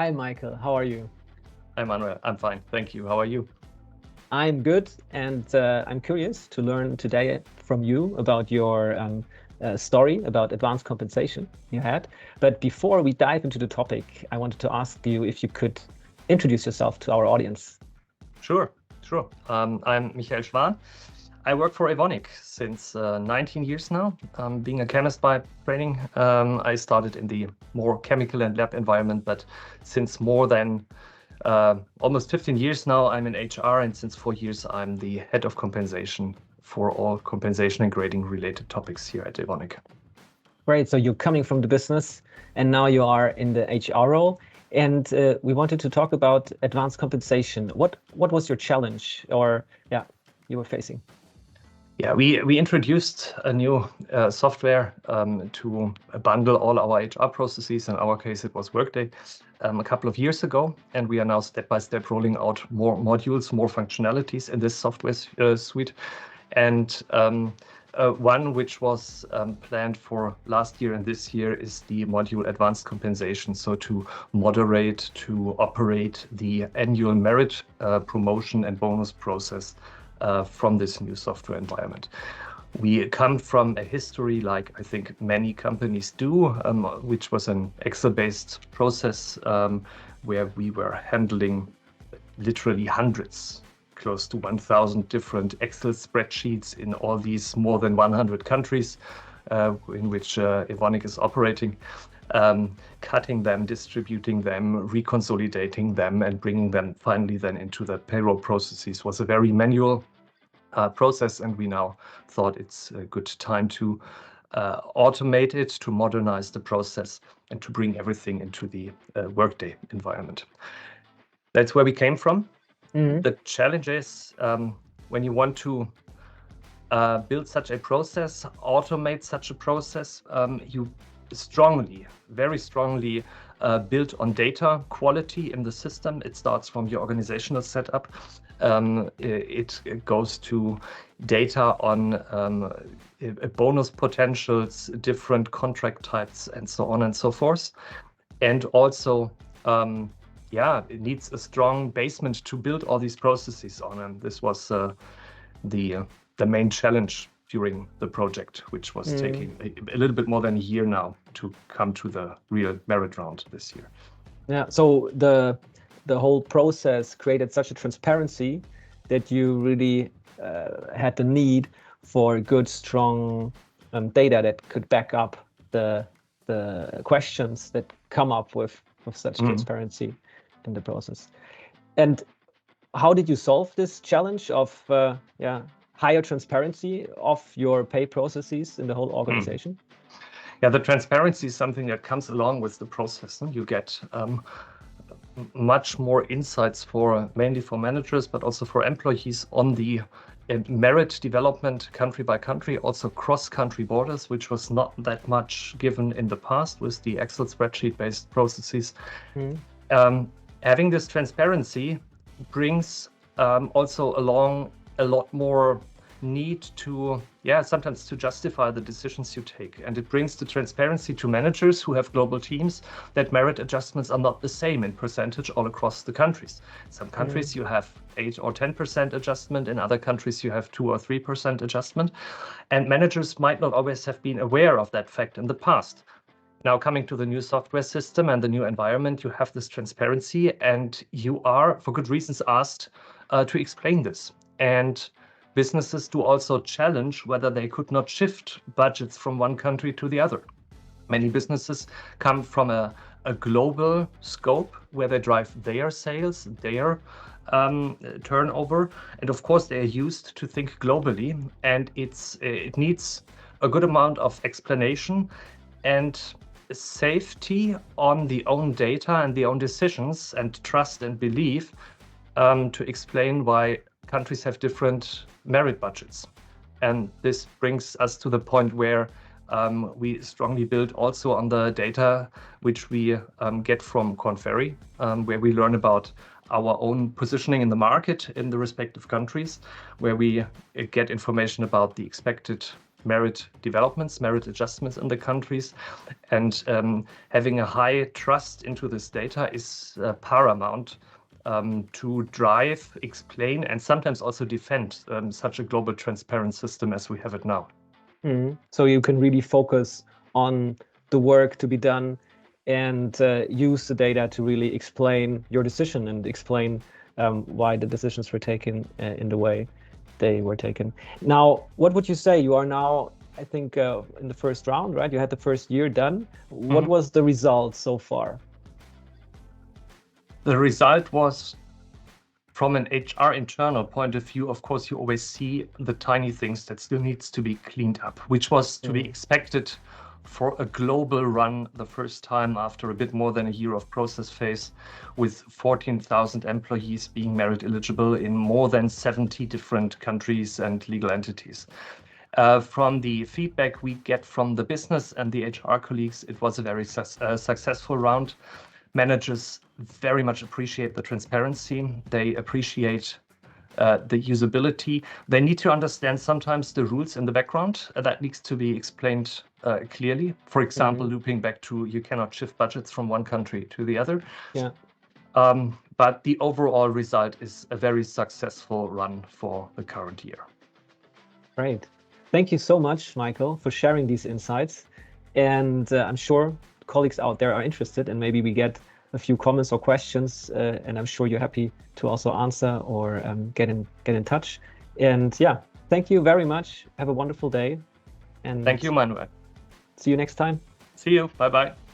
Hi, Michael. How are you? Hi, Manuel. I'm fine. Thank you. How are you? I'm good, and I'm curious to learn today from you about your story about advanced compensation you had. But before we dive into the topic, I wanted to ask you if you could introduce yourself to our audience. Sure. I'm Michael Schwan. I work for Evonik since 19 years now. Being a chemist by training, I started in the more chemical and lab environment, but since more than almost 15 years now, I'm in HR, and since 4 years, I'm the head of compensation for all compensation and grading related topics here at Evonik. Great. So you're coming from the business, and now you are in the HR role. And we wanted to talk about advanced compensation. What was your challenge, or you were facing? Yeah, we introduced a new software to bundle all our HR processes. In our case, it was Workday a couple of years ago, and we are now step by step rolling out more modules, more functionalities in this software suite. And one which was planned for last year and this year is the module advanced compensation. So to moderate, to operate the annual merit promotion and bonus process from this new software environment. We come from a history, like I think many companies do, which was an Excel-based process where we were handling literally hundreds, close to 1,000 different Excel spreadsheets in all these more than 100 countries in which Evonik is operating, cutting them, distributing them, reconsolidating them, and bringing them finally then into the payroll processes was a very manual process, and we now thought it's a good time to automate it, to modernize the process, and to bring everything into the Workday environment. That's where we came from. The challenge is when you want to build such a process, automate such a process, you very strongly build on data quality in the system. It starts from your organizational setup. It goes to data on bonus potentials, different contract types, and so on and so forth. And also, it needs a strong basement to build all these processes on. And this was the main challenge during the project, which was taking a little bit more than a year now to come to the real merit round this year. Yeah, so the whole process created such a transparency that you really had the need for good, strong data that could back up the questions that come up with such transparency in the process. And how did you solve this challenge of higher transparency of your pay processes in the whole organization? Yeah, the transparency is something that comes along with the process. You get much more insights mainly for managers, but also for employees on the merit development country by country, also cross-country borders, which was not that much given in the past with the Excel spreadsheet-based processes. Having this transparency brings also along a lot more need to, sometimes to justify the decisions you take. And it brings the transparency to managers who have global teams that merit adjustments are not the same in percentage all across the countries. In some countries you have 8 or 10% adjustment, in other countries you have 2 or 3% adjustment. And managers might not always have been aware of that fact in the past. Now coming to the new software system and the new environment, you have this transparency and you are, for good reasons, asked to explain this. And businesses do also challenge whether they could not shift budgets from one country to the other. Many businesses come from a global scope where they drive their sales, their turnover. And of course, they're used to think globally. And it needs a good amount of explanation and safety on the own data and the own decisions and trust and belief to explain why countries have different merit budgets. And this brings us to the point where we strongly build also on the data which we get from Korn Ferry, where we learn about our own positioning in the market in the respective countries, where we get information about the expected merit developments, merit adjustments in the countries. And having a high trust into this data is paramount to drive, explain, and sometimes also defend such a global transparent system as we have it now. So you can really focus on the work to be done and use the data to really explain your decision and explain why the decisions were taken in the way they were taken. Now, what would you say? You are now, I think, in the first round, right? You had the first year done. What was the result so far? The result was, from an HR internal point of view, of course, you always see the tiny things that still needs to be cleaned up, which was to be expected for a global run the first time after a bit more than a year of process phase, with 14,000 employees being merit eligible in more than 70 different countries and legal entities. From the feedback we get from the business and the HR colleagues, it was a very successful round. Managers very much appreciate the transparency. They appreciate the usability. They need to understand sometimes the rules in the background that needs to be explained clearly. For example, looping back to you cannot shift budgets from one country to the other. Yeah. But the overall result is a very successful run for the current year. Great. Thank you so much, Michael, for sharing these insights. And I'm sure colleagues out there are interested, and maybe we get a few comments or questions, and I'm sure you're happy to also answer or get in touch. And yeah, thank you very much. Have a wonderful day. And thank you, Manuel. See you next time. See you. Bye-bye.